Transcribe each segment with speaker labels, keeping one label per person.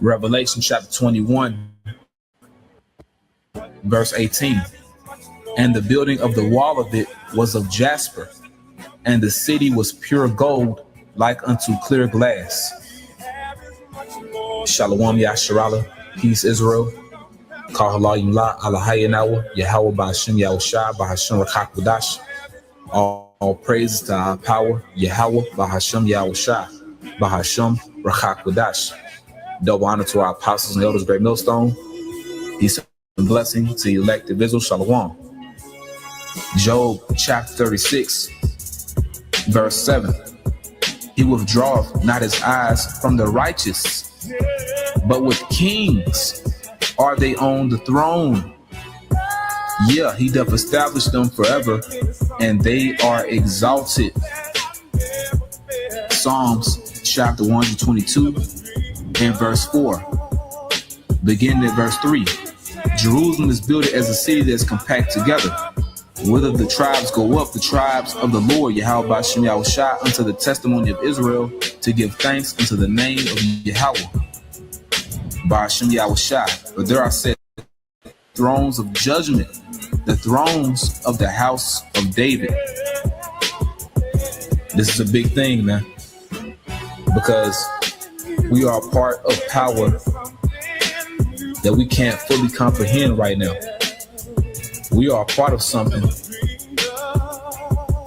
Speaker 1: Revelation chapter 21, verse 18. And the building of the wall of it was of jasper, and the city was pure gold, like unto clear glass. Shalom Yasharala, peace Israel. Kahalayim la Alahayanawa, Yahweh Ba'ashem Yahushua, Ba'ashem Rakakwadash. All praises to our power, Yahweh Ba'ashem Yahushua, Ba'ashem Rakakwadash. Double honor to our apostles and elders, great millstone. Peace and blessing to the elect of Israel. Shalom. Job chapter 36, verse 7. He withdraweth not his eyes from the righteous, but with kings are they on the throne. Yeah, he doth establish them forever, and they are exalted. Psalms chapter 122 and verse 4. Beginning at verse 3. Jerusalem is built as a city that is compact together. Whither the tribes go up, the tribes of the Lord, Yahweh Ba'ashem Yahushua, unto the testimony of Israel, to give thanks unto the name of Yahweh Ba'ashem Yahushua. For there are set thrones of judgment, the thrones of the house of David. This is a big thing, man, because we are a part of power that we can't fully comprehend right now. We are a part of something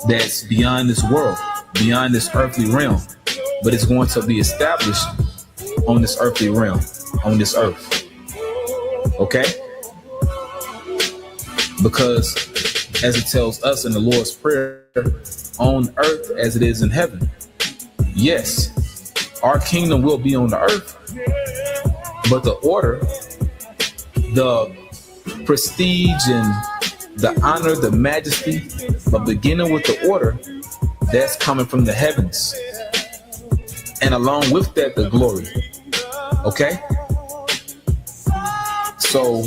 Speaker 1: that's beyond this world, beyond this earthly realm, but it's going to be established on this earthly realm, on this earth. Okay? Because as it tells us in the Lord's Prayer, on earth as it is in heaven. Yes, our kingdom will be on the earth, but the order, the prestige and the honor, the majesty, but beginning with the order, that's coming from the heavens. And along with that, the glory. Okay? So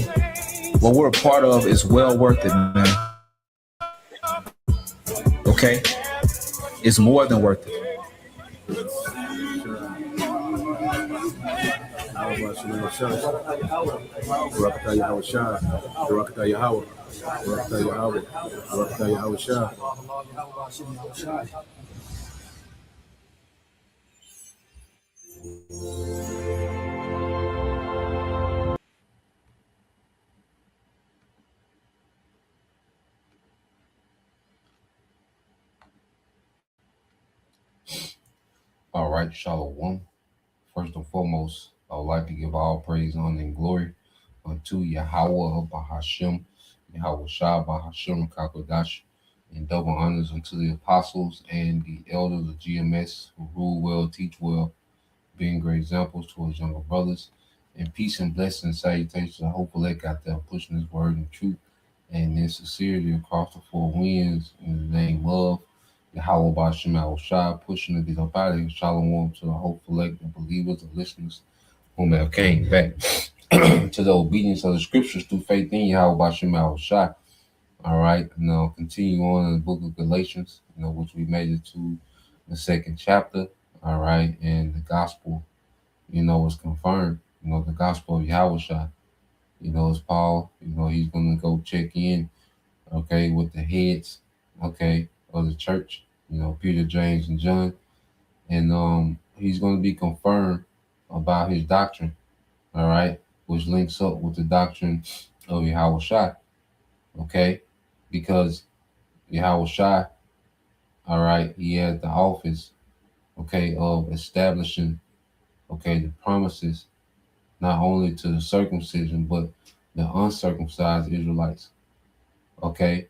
Speaker 1: what we're a part of is well worth it, man. Okay? It's more than worth it.
Speaker 2: All right, Shalom. First and foremost, I would like to give all praise, honor, and glory unto Yahweh Bahashem, Yahweh Shah Bahashem Kakodash, and double honors unto the apostles and the elders of GMS who rule well, teach well, being great examples to his younger brothers. And peace and blessing and salutations to the hopeful elect out there pushing his word and truth and in sincerity across the four winds in the name of Yahweh Ba'ashem Yahushua, pushing to get up out of here. Shalom to the hopeful elect, the believers, the listeners whom have came back to the obedience of the scriptures through faith in Yahweh Ba'ashem Yahushua. All right, now continue on in the book of Galatians, which we made it to the second chapter. All right, and the gospel, is confirmed. The gospel of Yahushua. It's Paul. He's gonna go check in, okay, with the heads, okay, of the church. Peter, James, and John, and he's going to be confirmed about his doctrine, all right, which links up with the doctrine of Yahushua, okay, because Yahushua, all right, he had the office, okay, of establishing, okay, the promises not only to the circumcision but the uncircumcised Israelites, okay,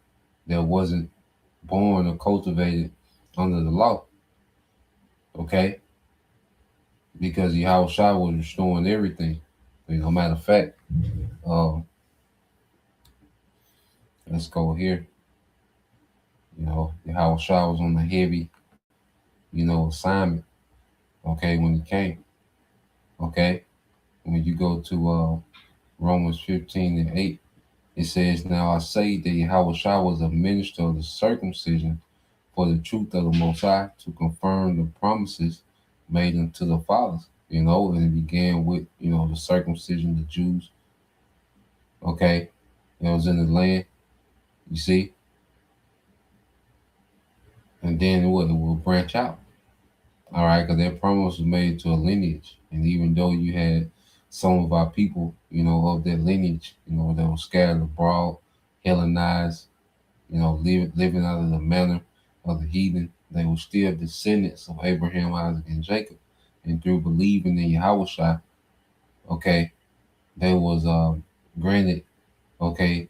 Speaker 2: that wasn't born or cultivated under the law, okay, because Yahushua was restoring everything. Matter of fact, Uh, let's go here. Yahweh Shah was on a heavy, assignment. Okay, when he came. Okay, when you go to Romans 15:8, it says, "Now I say that Yahweh Shah was a minister of the circumcision for the truth of the Most High to confirm the promises made unto the fathers." And it began with, the circumcision of the Jews. Okay, that was in the land. You see, and then what? It will branch out. All right, because that promise was made to a lineage, and even though you had some of our people, of that lineage, that were scattered abroad, Hellenized, living out of the manner of the heathen, they were still descendants of Abraham, Isaac, and Jacob, and through believing in Yahweh, okay, they was granted, okay,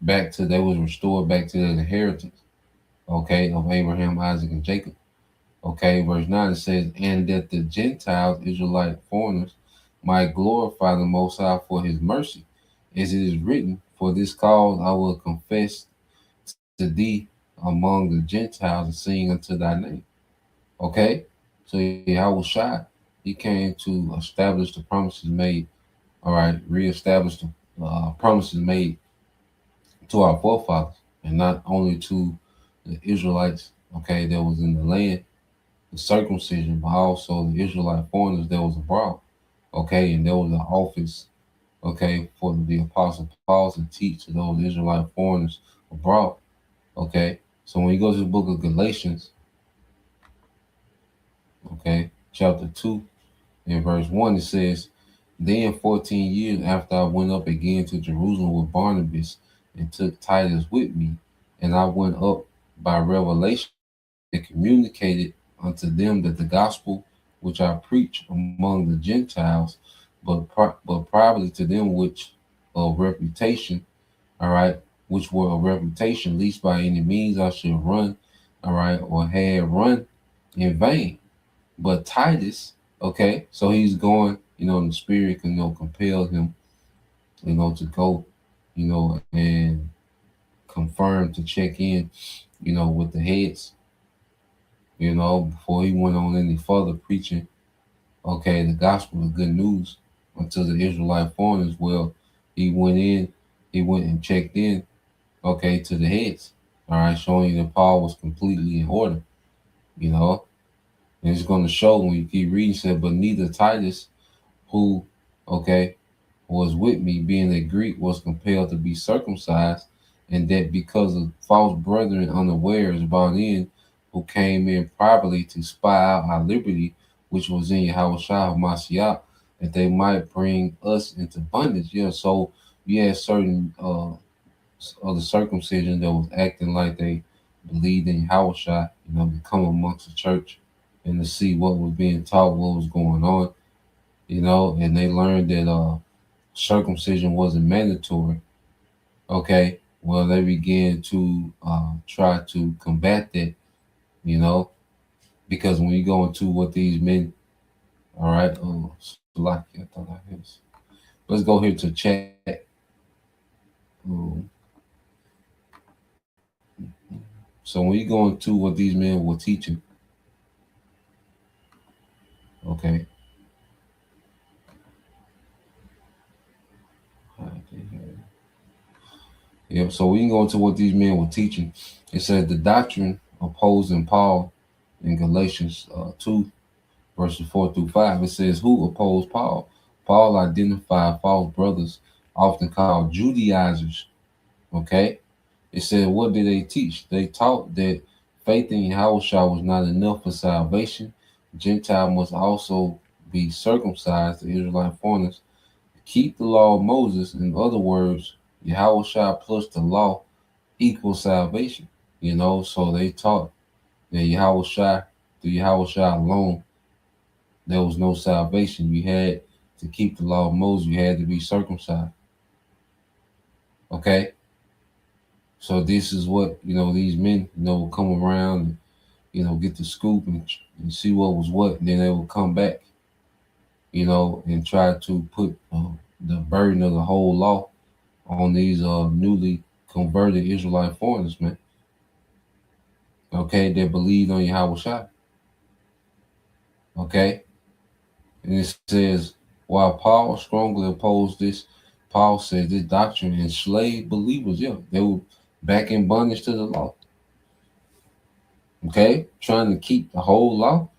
Speaker 2: they was restored back to their inheritance, okay, of Abraham, Isaac, and Jacob. Okay, verse 9 it says, "And that the Gentiles, Israelite foreigners, might glorify the Most High for his mercy, as it is written, for this cause I will confess to thee among the Gentiles and sing unto thy name." Okay, so Yahweh Shai, he came to establish the promises made, all right, reestablish the promises made to our forefathers, and not only to the Israelites, okay, that was in the land, the circumcision, but also the Israelite foreigners that was abroad. Okay, and there was an office, okay, for the Apostle Paul to teach to those Israelite foreigners abroad. Okay, so when you go to the book of Galatians, okay, chapter 2 and verse 1, it says, "Then 14 years after I went up again to Jerusalem with Barnabas and took Titus with me, and I went up by revelation and communicated unto them that the gospel which I preach among the Gentiles, but privately to them which of reputation, all right, which were of reputation, least by any means I should run, all right, or had run in vain. But Titus, okay, so he's going, in the spirit can, compel him, to go, and confirm to check in, with the heads, before he went on any further preaching, okay, the gospel, the good news unto the Israelite foreigners. Well, he went in, he went and checked in, okay, to the heads, all right, showing you that Paul was completely in order, you know, and it's going to show when you keep reading, said, "But neither Titus, who, okay, was with me, being a Greek, was compelled to be circumcised, and that because of false brethren unawares brought in, who came in privately to spy out our liberty, which was in Yahweh Shah of Mashiach, that they might bring us into bondage." Yeah, so you had certain of the circumcision that was acting like they believed in Yahweh Shah, to come amongst the church and to see what was being taught, what was going on, and they learned that circumcision wasn't mandatory. Okay, well, they began to try to combat that, you know, because when you go into what these men, all right, oh, Salaki, I thought I had. Let's go here to chat. Um, so when you go into what these men were teaching, okay, yep. So we can go into what these men were teaching. It said the doctrine opposing Paul in Galatians 2 verses 4 through 5. It says, "Who opposed Paul? Paul identified false brothers, often called Judaizers." Okay. It said, what did they teach? They taught that faith in Yahweh was not enough for salvation. Gentile must also be circumcised, the Israelite foreigners. Keep the law of Moses. In other words, Yahweh plus the law equals salvation. So they taught that through Yahweh alone, there was no salvation. You had to keep the law of Moses. You had to be circumcised. Okay? So this is what, these men, will come around and, get the scoop and see what was what. And then they will come back, and try to put the burden of the whole law on these newly converted Israelite foreigners, man. Okay, that believed on Yahweh Shai. Okay, and it says, while Paul strongly opposed this, Paul said this doctrine enslaved believers. Yeah, they were back in bondage to the law. Okay, trying to keep the whole law.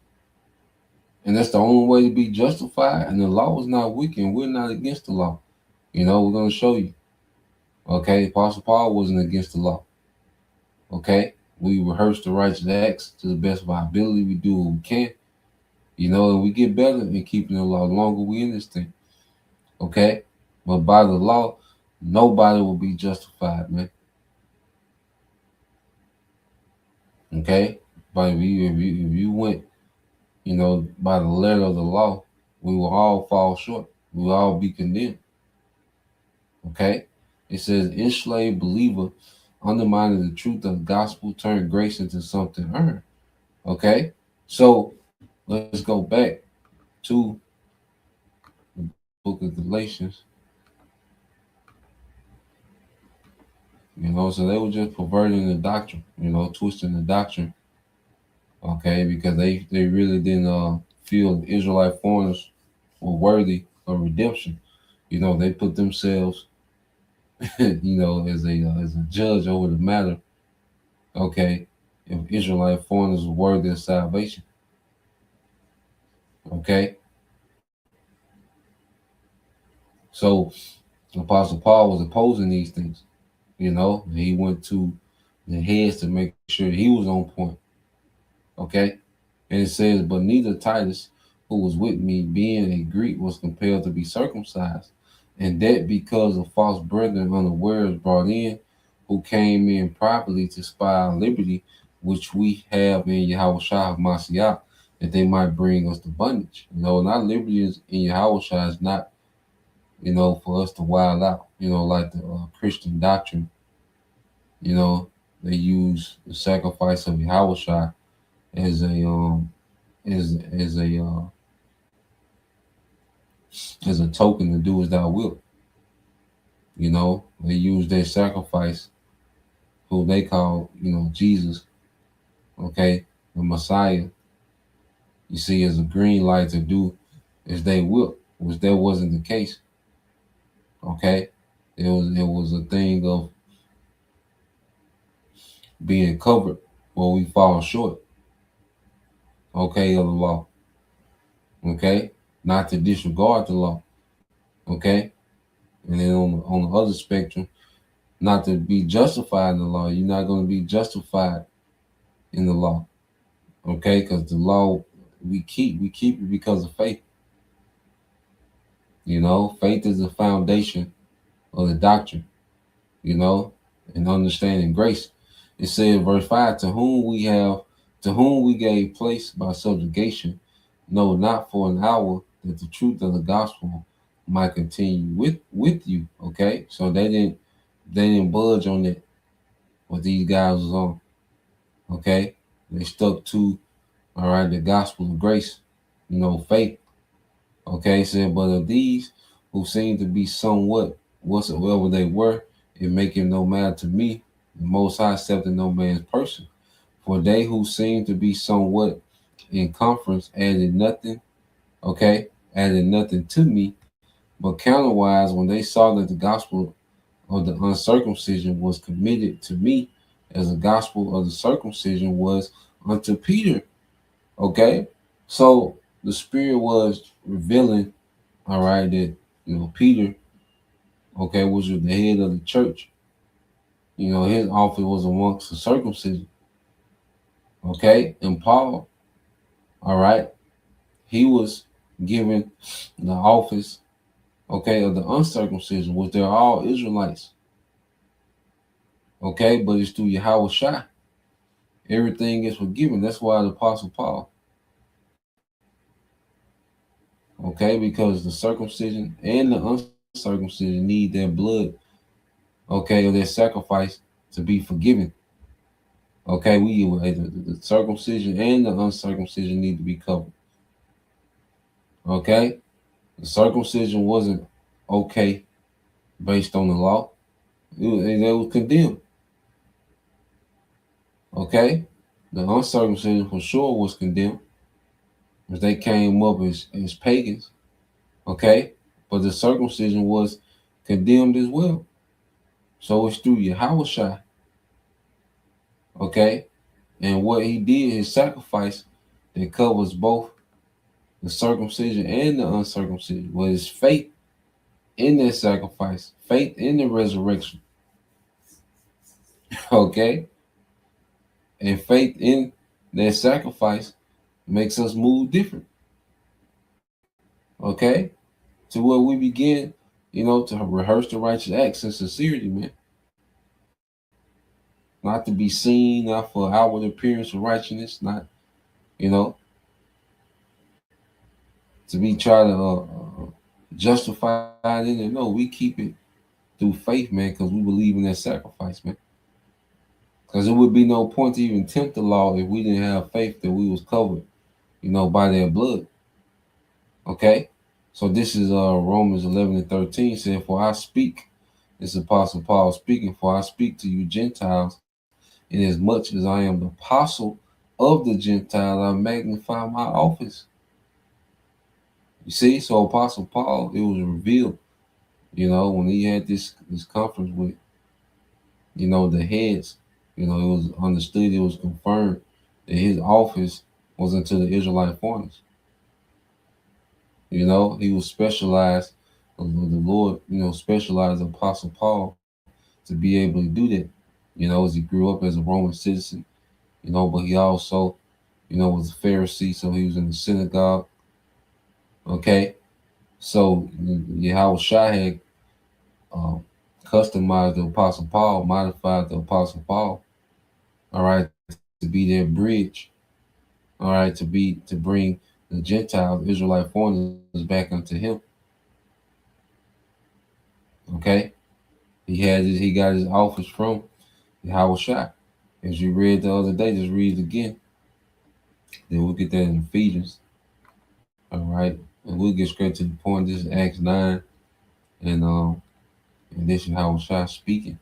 Speaker 2: And that's the only way to be justified. And the law is not wicked. And we're not against the law. We're going to show you. Okay, Apostle Paul wasn't against the law. Okay, we rehearse the righteous acts to the best of our ability. We do what we can. And we get better in keeping the law. The longer we in this thing. Okay, but by the law, nobody will be justified, man. Okay, but if you went, by the letter of the law, we will all fall short. We will all be condemned. Okay, it says enslaved believer undermining the truth of the gospel turned grace into something earned. Okay, so let's go back to the book of Galatians. So they were just perverting the doctrine, twisting the doctrine. Okay, because they really didn't feel the Israelite foreigners were worthy of redemption. They put themselves, as a judge over the matter. Okay, if Israelite foreigners were worthy of salvation. Okay, so Apostle Paul was opposing these things. He went to the heads to make sure he was on point. Okay, and it says, but neither Titus, who was with me, being a Greek, was compelled to be circumcised, and that because of false brethren unawares brought in, who came in privately to spy our liberty, which we have in Yahweh Shai of Mashiach, that they might bring us to bondage. And our liberty is in Yahweh Shai is not, for us to wild out, like the Christian doctrine. They use the sacrifice of Yahweh Shai as a as a token to do as thou wilt. They use their sacrifice, who they call, Jesus, okay, the Messiah, you see, as a green light to do as they will, which that wasn't the case. Okay. It was a thing of being covered where we fall short, okay, of the law. Okay. Not to disregard the law. Okay. And then on the other spectrum, not to be justified in the law. You're not going to be justified in the law. Okay, because the law we keep it because of faith. Faith is the foundation of the doctrine, and understanding grace. It says, verse 5, to whom we gave place by subjugation, no, not for an hour, that the truth of the gospel might continue with you. Okay, so they didn't budge on that, what these guys was on. Okay, they stuck to, all right, the gospel of grace, faith. Okay, said, but of these who seem to be somewhat whatsoever they were, it maketh no matter to me, the Most High accepted no man's person. For they who seem to be somewhat in conference added nothing, okay, added nothing to me, but counterwise, when they saw that the gospel of the uncircumcision was committed to me, as the gospel of the circumcision was unto Peter. Okay, so the Spirit was revealing, all right, that Peter, okay, was the head of the church. His office was amongst the circumcision. Okay, and Paul, all right, he was given the office, okay, of the uncircumcision, which they're all Israelites. Okay, but it's through Yahweh Shai. Everything is forgiven. That's why the Apostle Paul. Okay, because the circumcision and the uncircumcision need their blood, okay, or their sacrifice to be forgiven. Okay, the circumcision and the uncircumcision need to be covered. Okay, the circumcision wasn't okay based on the law. They was condemned. Okay, the uncircumcision for sure was condemned, because they came up as pagans. Okay, but the circumcision was condemned as well. So it's through Yahushua. Okay, and what he did, his sacrifice, that covers both the circumcision and the uncircumcision, was faith in that sacrifice, faith in the resurrection. Okay, and faith in that sacrifice makes us move different. Okay, to where we begin, to rehearse the righteous acts in sincerity, man. Not to be seen, not for outward appearance of righteousness, not, you know, to be trying to justify it in it. No, we keep it through faith, man, because we believe in that sacrifice, man. Because there would be no point to even tempt the law if we didn't have faith that we was covered, by their blood. Okay? So this is Romans 11:13 said, For I speak, this is Apostle Paul speaking, for I speak to you Gentiles, inasmuch as I am the apostle of the Gentiles, I magnify my office. You see, so Apostle Paul, it was revealed, when he had this conference with, the heads, it was understood, it was confirmed that his office was unto the Israelite foreigners. He was specialized, the Lord, specialized Apostle Paul to be able to do that, as he grew up as a Roman citizen, but he also, was a Pharisee, so he was in the synagogue. Okay. So Yahweh Shai had customized the Apostle Paul, modified the Apostle Paul, all right, to be their bridge, all right, to bring the Gentiles, Israelite foreigners back unto him. Okay. He got his office from Yahweh Shai. As you read the other day, just read it again. Then we'll get that in Ephesians. All right. And we'll get straight to the point. This is Acts 9. And this is Yahweh Shai speaking.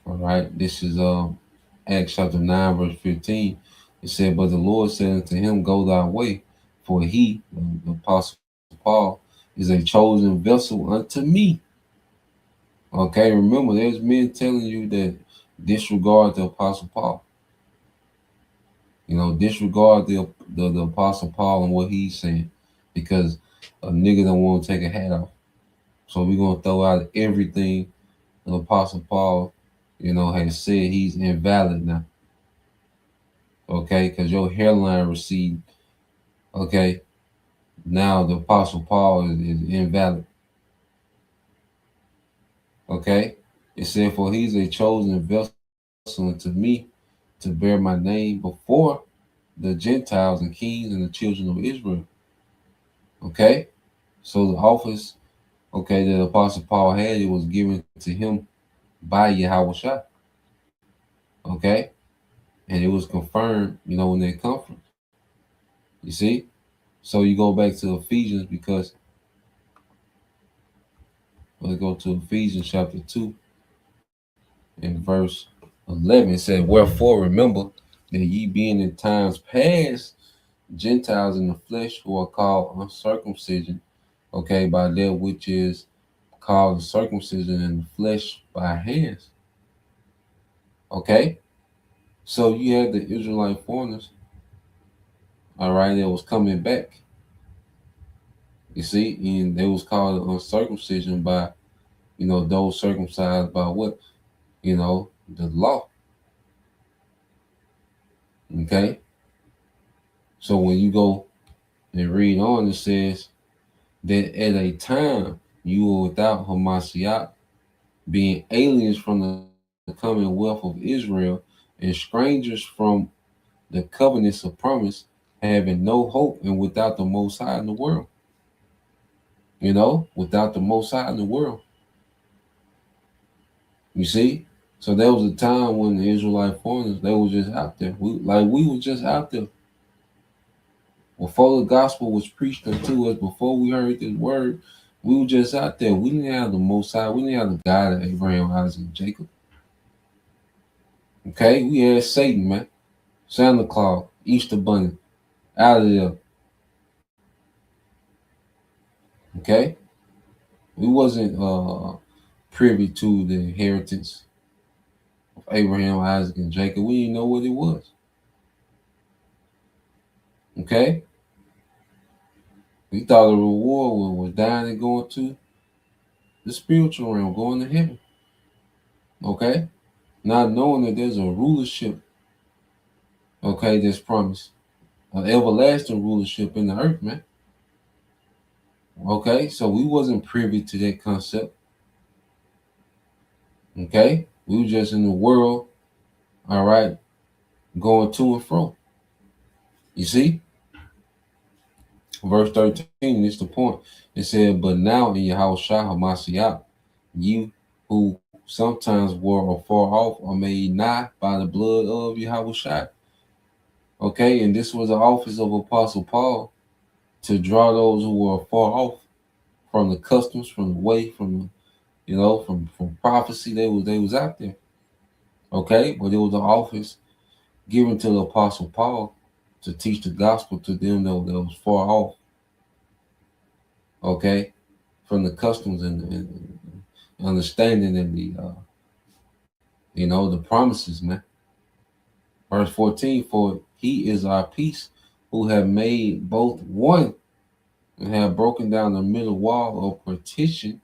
Speaker 2: All right. This is Acts chapter 9, verse 15. It said, But the Lord said unto him, Go thy way, for he, the Apostle Paul, is a chosen vessel unto me. Okay, remember, there's men telling you that disregard the Apostle Paul. Disregard the Apostle Paul and what he's saying, because a nigga don't want to take a hat off. So we're gonna throw out everything the Apostle Paul, has said. He's invalid now. Okay, because your hairline recede. Okay, now the Apostle Paul is invalid. Okay, it said, For he's a chosen vessel unto me to bear my name before the Gentiles and kings and the children of Israel. Okay, so the office, that the Apostle Paul had, it was given to him by Yahweh Shai. Okay, and it was confirmed, in that conference. You see, so you go back to Ephesians, because let's go to Ephesians chapter 2 and verse 11. It said, Wherefore remember that ye being in times past Gentiles in the flesh, who are called uncircumcision, okay, by that which is called circumcision in the flesh by hands. Okay, so you had the Israelite foreigners, all right, that was coming back. You see, and they was called uncircumcision by, those circumcised by what? The law. Okay, so when you go and read on, it says that at a time you were without Hamashiach, being aliens from the commonwealth of Israel and strangers from the covenants of promise, having no hope and without the Most High in the world. Without the Most High in the world. You see? So there was a time when the Israelite foreigners, they were just out there. We were just out there. Before the gospel was preached unto us, before we heard this word, we were just out there. We didn't have the Most High. We didn't have the God of Abraham, Isaac, and Jacob. Okay, we had Satan, man, Santa Claus, Easter Bunny, out of there. Okay, we wasn't privy to the inheritance of Abraham, Isaac, and Jacob. We didn't know what it was. Okay, we thought the reward was dying and going to the spiritual realm, going to heaven. Okay, not knowing that there's a rulership, okay, that's promised, an everlasting rulership in the earth, man. Okay, so we wasn't privy to that concept. Okay, we were just in the world, all right, going to and fro. You see, verse 13 is the point. It said, "But now in Yahweh Shah Hamashiach, you who sometimes were afar off are made nigh by the blood of Yahweh Shah." Okay, and this was the office of Apostle Paul to draw those who were far off from the customs, from the way, from the, from prophecy. They was out there. Okay, but it was an office given to the Apostle Paul to teach the gospel to them that was far off. Okay, from the customs and understanding and the promises, man. Verse 14, "For he is our peace, who have made both one and have broken down the middle wall of partition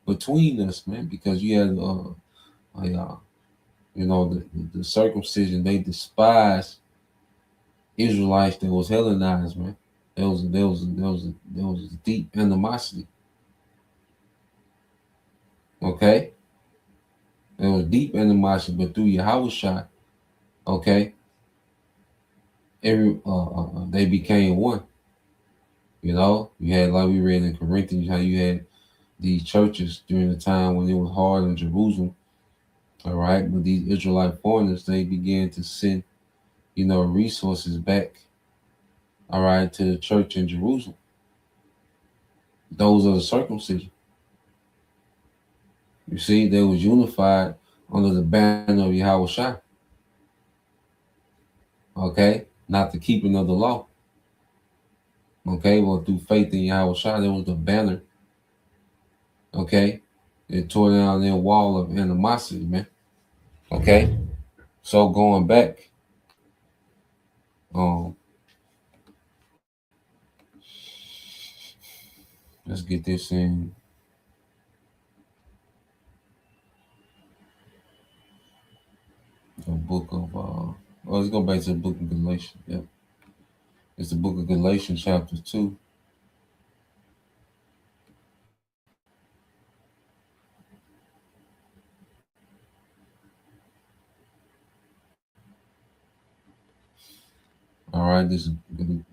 Speaker 2: between us," man, because you had the circumcision. They despised Israelites that was Hellenized, man. There was a deep animosity. Okay, there was deep animosity, but through Yahushua, okay, they became one. You had, like we read in Corinthians, how you had these churches during the time when it was hard in Jerusalem. All right, but these Israelite foreigners, they began to send, resources back, all right, to the church in Jerusalem. Those are the circumcision. You see, they was unified under the banner of Yahweh Shai. Okay, not the keeping of the law. Okay, well, through faith in Yahweh Shai, there was the banner. Okay, it tore down their wall of animosity, man. Okay, so going back, um, let's get this in. The book of let's go back to the book of Galatians. Yep. It's the book of Galatians, chapter 2. All right, this is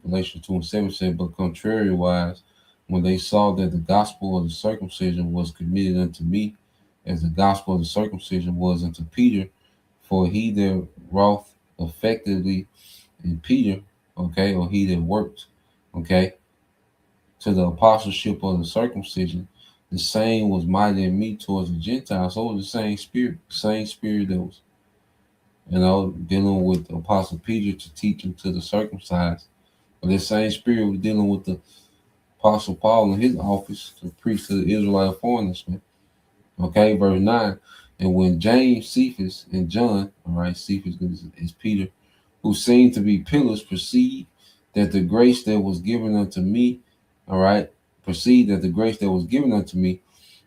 Speaker 2: Galatians 2 and 7 said, "But contrariwise, when they saw that the gospel of the circumcision was committed unto me, as the gospel of the circumcision was unto Peter, for he that wrought effectively in Peter, okay, or he that worked, okay, to the apostleship of the circumcision, the same was mighty in me towards the Gentiles." So it was the same spirit that was, dealing with the apostle Peter to teach him to the circumcised. But the same spirit was dealing with the apostle Paul in his office to preach to the Israelite foreigners, man. Okay, verse 9. "And when James, Cephas, and John," all right, Cephas is Peter, "who seemed to be pillars, perceived that the grace that was given unto me," all right,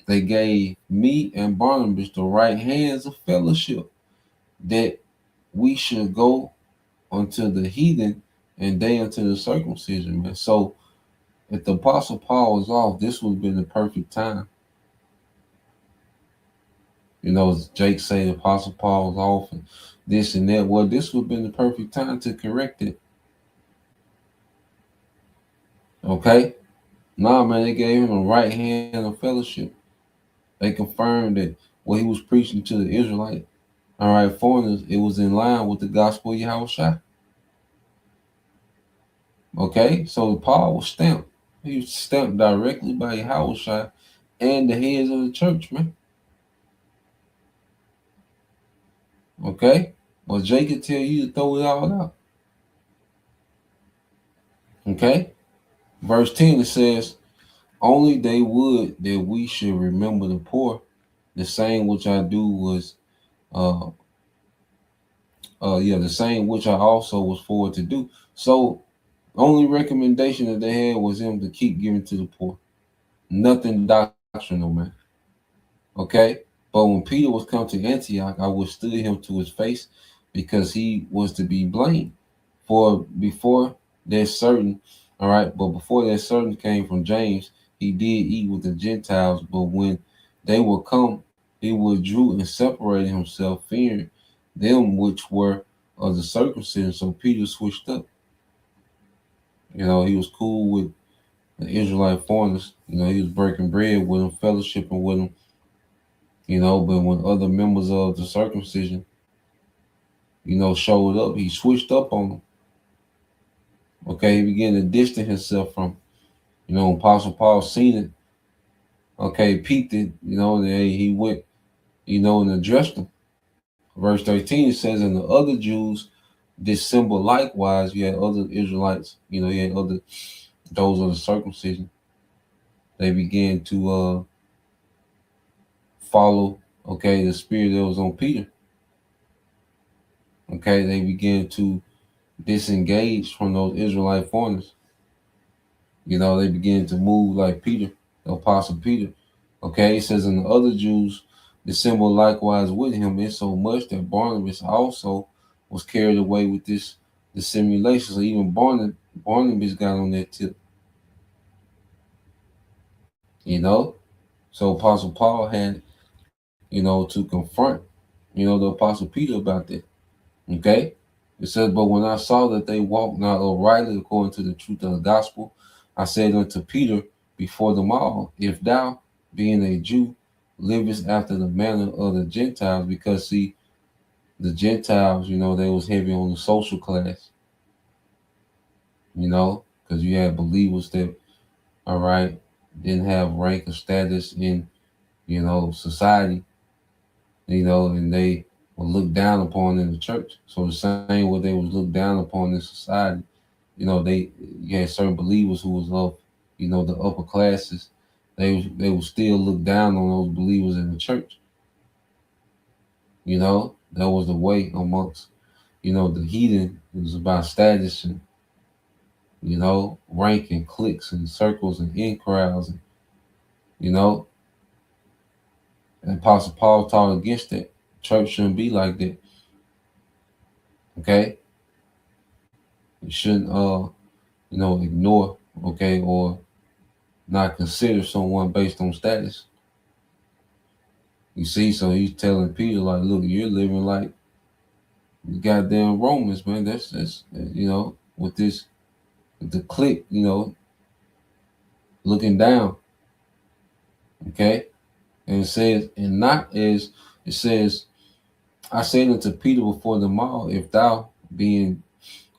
Speaker 2: they gave me and Barnabas the right hands of fellowship, that we should go unto the heathen and they unto the circumcision, man. So if the apostle Paul was off, this would have been the perfect time. As Jake say, the apostle Paul was off and this and that. Well, this would have been the perfect time to correct it. Okay? Nah, man, they gave him the right hand of fellowship. They confirmed that what he was preaching to the Israelite, all right, foreigners, it was in line with the gospel of Yahweh Shai. Okay, so Paul was stamped. He was stamped directly by Yahushua and the heads of the church, man. Okay, but Jay could tell you to throw it all out. Okay, verse 10 it says, "Only they would that we should remember the poor. The same which I do was, uh, the same which I also was forward to do." So only recommendation that they had was him to keep giving to the poor. Nothing doctrinal, man. Okay? But when Peter was come to Antioch, I withstood him to his face because he was to be blamed. For before there's certain, all right, but before that certain came from James, he did eat with the Gentiles, but when they were come, he withdrew and separated himself, fearing them which were of the circumcision. So Peter switched up. He was cool with the Israelite foreigners. He was breaking bread with them, fellowshipping with them. But when other members of the circumcision, showed up, he switched up on them. Okay, he began to distance himself from. Apostle Paul seen it. Okay, peeped it. And he went. And addressed them. Verse 13 it says, "And the other Jews dissembled likewise." You had other Israelites. You had other those of the circumcision. They began to follow. Okay, the spirit that was on Peter. Okay, they began to disengage from those Israelite foreigners. They began to move like Peter, the apostle Peter. Okay, it says, "And the other Jews dissembled likewise with him, insomuch that Barnabas also was carried away with this dissimulation." So even Barnabas got on that tip. You know, so Apostle Paul had, to confront, the Apostle Peter about that. Okay, it says, "But when I saw that they walked not uprightly according to the truth of the gospel, I said unto Peter before them all, If thou, being a Jew, livest after the manner of the Gentiles," because see, the Gentiles, they was heavy on the social class, because you had believers that, all right, didn't have rank or status in, society, and they were looked down upon in the church. So the same way they was looked down upon in society, they you had certain believers who was of, the upper classes. They would still look down on those believers in the church. That was the way amongst, the heathen. It was about status and, rank and cliques and circles and in crowds, and, you know, and Apostle Paul taught against that. Church shouldn't be like that. Okay, you shouldn't ignore, okay, or not consider someone based on status. You see, so he's telling Peter, like, look, you're living like the goddamn Romans, man. That's with this, with the clique, looking down. Okay, and it says, and not as it says, "I said unto Peter before them all, If thou, being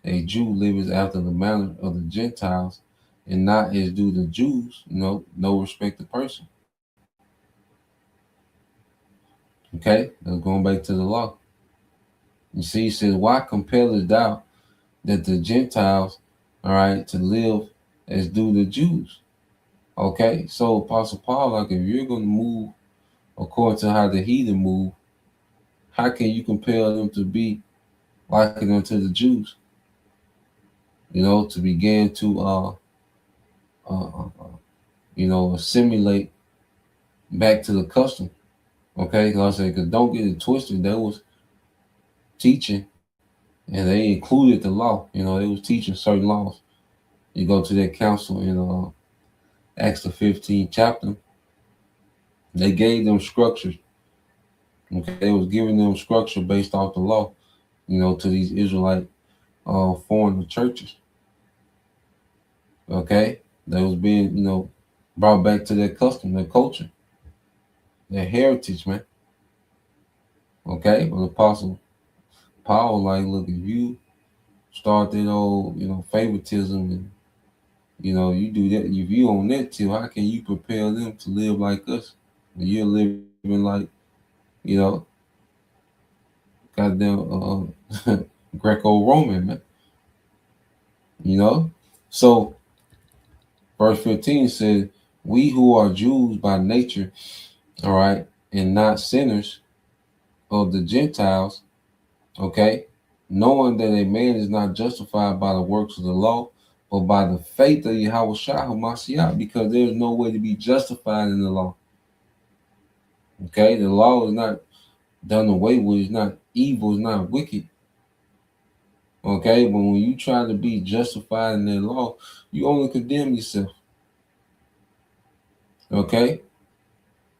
Speaker 2: a Jew, livest after the manner of the Gentiles, and not as do the Jews, no respect the person." Okay, that's going back to the law. You see, he says, "Why compellest thou that the Gentiles, all right, to live as do the Jews?" Okay, so Apostle Paul, like, if you're going to move according to how the heathen move, how can you compel them to be like it unto the Jews? To begin to assimilate back to the custom. Okay, like I said, because don't get it twisted. They was teaching, and they included the law. They was teaching certain laws. You go to that council in Acts the 15th chapter. They gave them structures. Okay, they was giving them structure based off the law. To these Israelite foreign churches. Okay, they was being brought back to their custom, their culture, their heritage, man. Okay, but Apostle Paul, like, look, if you start that old, favoritism, and you do that. If you on that tip, how can you prepare them to live like us? And you're living like, you know, goddamn Greco-Roman, man. You know? So verse 15 says, we who are Jews by nature, all right, and not sinners of the Gentiles, okay, knowing that a man is not justified by the works of the law, but by the faith of Yahweh Shai HaMashiach, because there's no way to be justified in the law. Okay, the law is not done away with, it's not evil, it's not wicked. Okay, but when you try to be justified in that law, you only condemn yourself. Okay,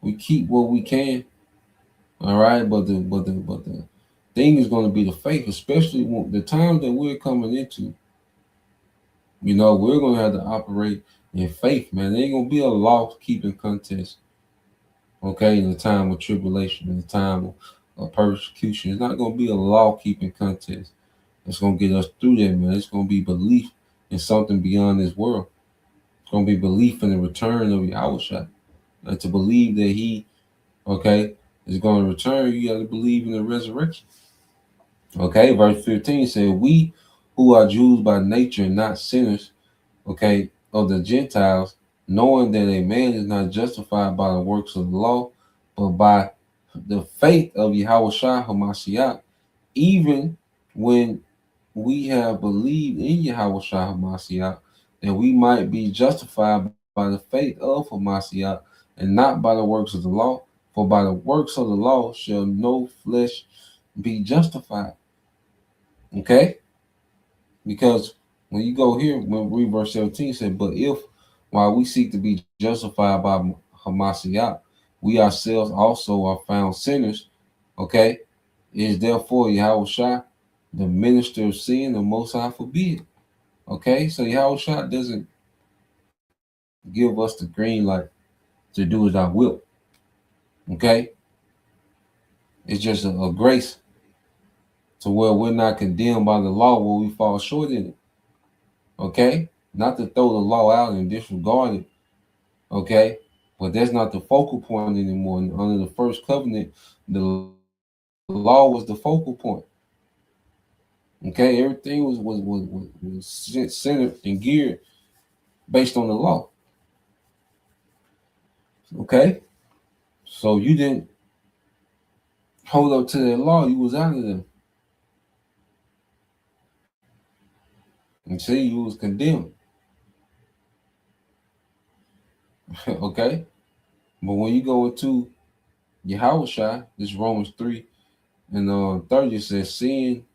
Speaker 2: we keep what we can. All right, but the thing is going to be the faith, especially when the time that we're coming into. We're going to have to operate in faith, man. There ain't going to be a law keeping contest. Okay, in the time of tribulation, in the time of persecution, it's not going to be a law keeping contest. It's going to get us through that, man. It's going to be belief in something beyond this world. It's going to be belief in the return of Yahushua. And to believe that he, okay, is going to return, you got to believe in the resurrection. Okay, verse 15 said, we who are Jews by nature and not sinners, okay, of the Gentiles, knowing that a man is not justified by the works of the law, but by the faith of Yahweh Shai HaMashiach, even when we have believed in Yahweh Shai HaMashiach, that we might be justified by the faith of Hamashiach, and not by the works of the law. For by the works of the law shall no flesh be justified. Okay? Because when you go here, when we read verse 17 said, but if while we seek to be justified by Hamashiach, we ourselves also are found sinners, okay? It is therefore Yahweh Shai, the minister of sin, the most high forbid. Okay, so Yahweh Shai doesn't give us the green light to do as I will. Okay, it's just a grace to where we're not condemned by the law where we fall short in it. Okay, not to throw the law out and disregard it. Okay, but that's not the focal point anymore. Under the first covenant, the law was the focal point. Okay, everything was centered and geared based on the law. Okay, so you didn't hold up to that law, you was out of there. And see, you was condemned. Okay, but when you go into Yahweh, this Romans 3 and 30 says, seeing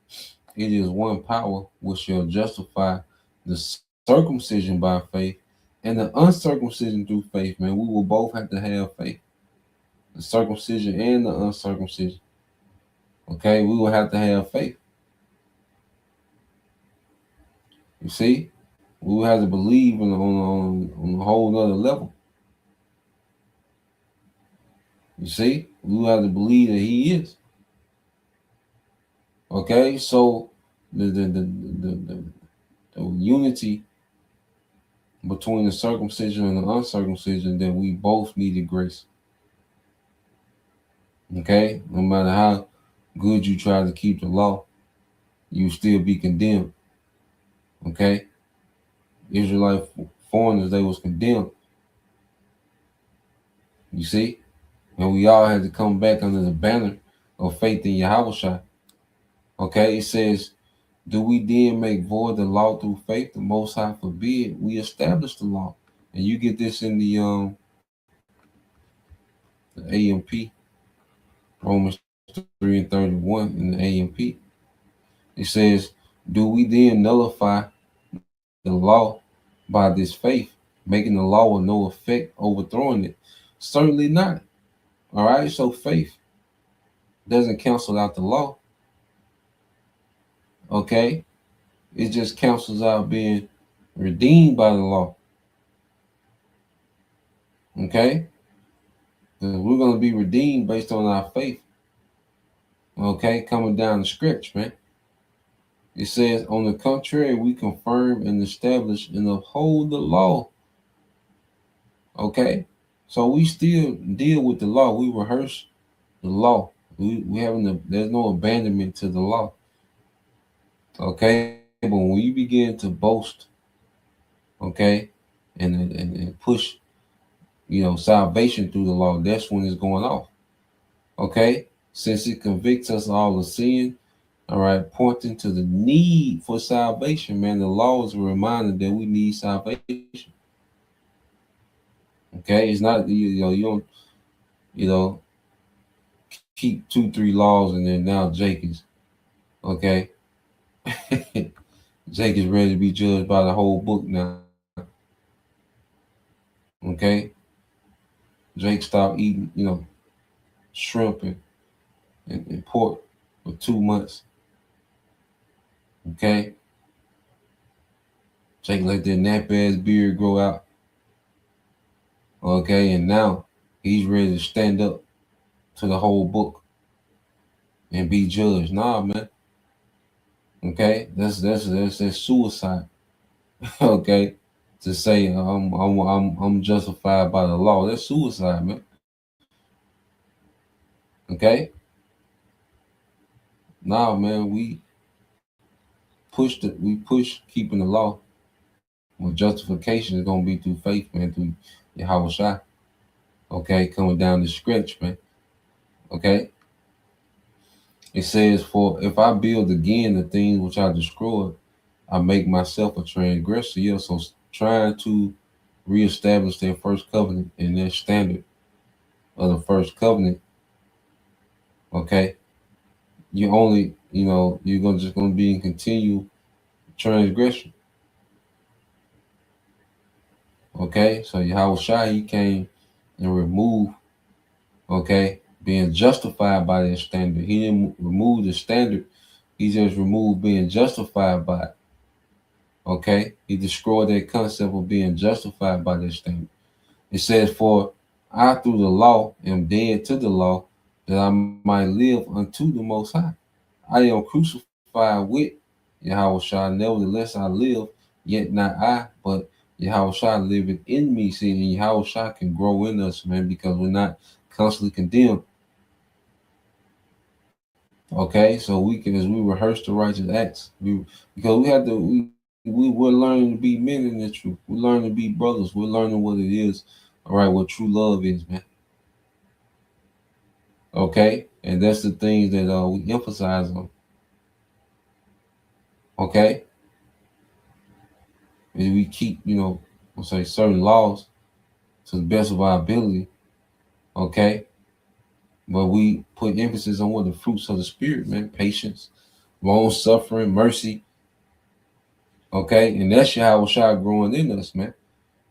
Speaker 2: it is one power which shall justify the circumcision by faith and the uncircumcision through faith, man. We will both have to have faith, the circumcision and the uncircumcision. Okay, we will have to have faith. You see, we will have to believe on a whole nother level. You see, we will have to believe that He is. Okay, so the unity between the circumcision and the uncircumcision, that we both needed grace. Okay, no matter how good you try to keep the law, you still be condemned. Okay, Israelite foreigners, they was condemned. You see, and we all had to come back under the banner of faith in Yahweh. Okay, it says, do we then make void the law through faith? The Most High forbid. We establish the law, and you get this in the AMP, Romans 3:31 in the AMP. It says, do we then nullify the law by this faith, making the law of no effect, overthrowing it? Certainly not. All right, so faith doesn't cancel out the law. Okay, it just cancels out being redeemed by the law. Okay, we're going to be redeemed based on our faith. Okay, coming down the scripture, man. It says, on the contrary, we confirm and establish and uphold the law. Okay? So we still deal with the law. We rehearse the law. We having there's no abandonment to the law. Okay? But when you begin to boast, okay, and push, salvation through the law, that's when it's going off. Okay? Since it convicts us all of sin, all right, pointing to the need for salvation, man. The law is a reminder that we need salvation. Okay, it's not you don't you know keep 2-3 laws and then now Jake is okay. Jake is ready to be judged by the whole book now. Okay, Jake stopped eating shrimp and pork for 2 months. Okay, Jake let that nap ass beard grow out. Okay, and now he's ready to stand up to the whole book and be judged. Nah, man. Okay, that's suicide. Okay, to say I'm justified by the law, that's suicide, man. Okay, nah, man, we push keeping the law. Well, justification is gonna be through faith, man, through Yahweh Shai. Okay, coming down the stretch, man. Okay, it says, "For if I build again the things which I destroyed, I make myself a transgressor." Yeah, so trying to reestablish their first covenant and their standard of the first covenant. Okay, you only, you're gonna just gonna be in continual transgression. Okay, so Yahweh Shai, he came and removed, okay, being justified by that standard. He didn't remove the standard, he just removed being justified by it. Okay, he destroyed that concept of being justified by that standard. It says, "For I through the law am dead to the law, that I might live unto the Most High. I am crucified with Yahweh Shai, nevertheless I live, yet not I, but Yahweh Shai liveth in me." See, and Yahweh Shai can grow in us, man, because we're not constantly condemned. Okay, so we can, as we rehearse the righteous acts, because we have to, we're learning to be men in the truth. We're learning to be brothers. We're learning what it is, all right, what true love is, man. Okay, and that's the things that we emphasize on. Okay, and we keep, we'll say certain laws to the best of our ability. Okay, but we put emphasis on what the fruits of the spirit, man: patience, long suffering, mercy. Okay, and that's Yahweh Shai growing in us, man.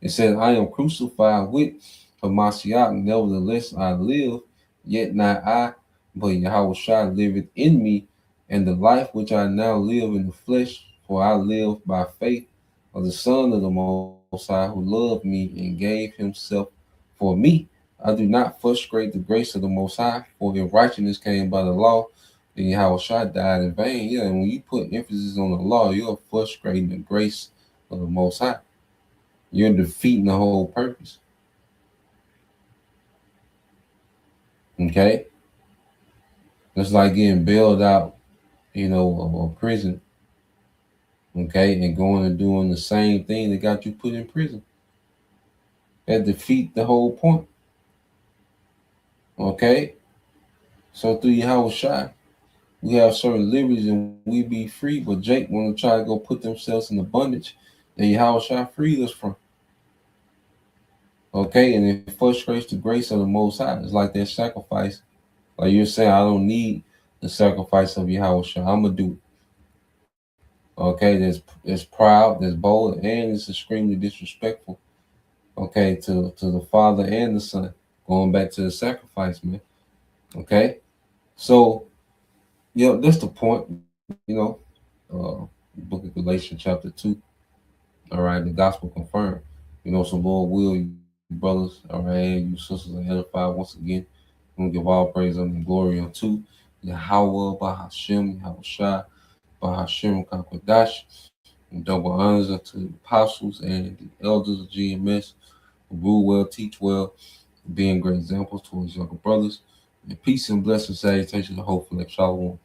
Speaker 2: It says, "I am crucified with Hamashiach, nevertheless I live, yet not I, but Yahweh Shai liveth in me, and the life which I now live in the flesh, for I live by faith of the Son of the Most High, who loved me and gave himself for me. I do not frustrate the grace of the Most High, for if righteousness came by the law, then Yahweh Shai died in vain." Yeah, and when you put emphasis on the law, you're frustrating the grace of the Most High. You're defeating the whole purpose. Okay, it's like getting bailed out, of a prison. Okay, and going and doing the same thing that got you put in prison. That defeat the whole point. Okay, so through Yahweh Shai, we have certain liberties and we be free. But Jake want to try to go put themselves in the bondage that Yahweh Shai freed us from. Okay, and it frustrates the grace of the Most High. It's like that sacrifice. Like you're saying, I don't need the sacrifice of Yahweh Shai. I'm gonna do it. Okay, there's proud, there's bold, and it's extremely disrespectful. Okay, to the Father and the Son. Going back to the sacrifice, man. Okay, so that's the point. Book of Galatians chapter 2. All right, the gospel confirmed. So Lord will, you brothers, all right, you sisters are edified once again. I'm gonna give all praise and glory unto Yahweh Bahashem, Yahweh Shai. Bahashim Kakwadash. And double honors unto the apostles and the elders of GMS who rule well, teach well, being great examples towards younger brothers. And peace and blessings, salutations, and hopefully, Shalom.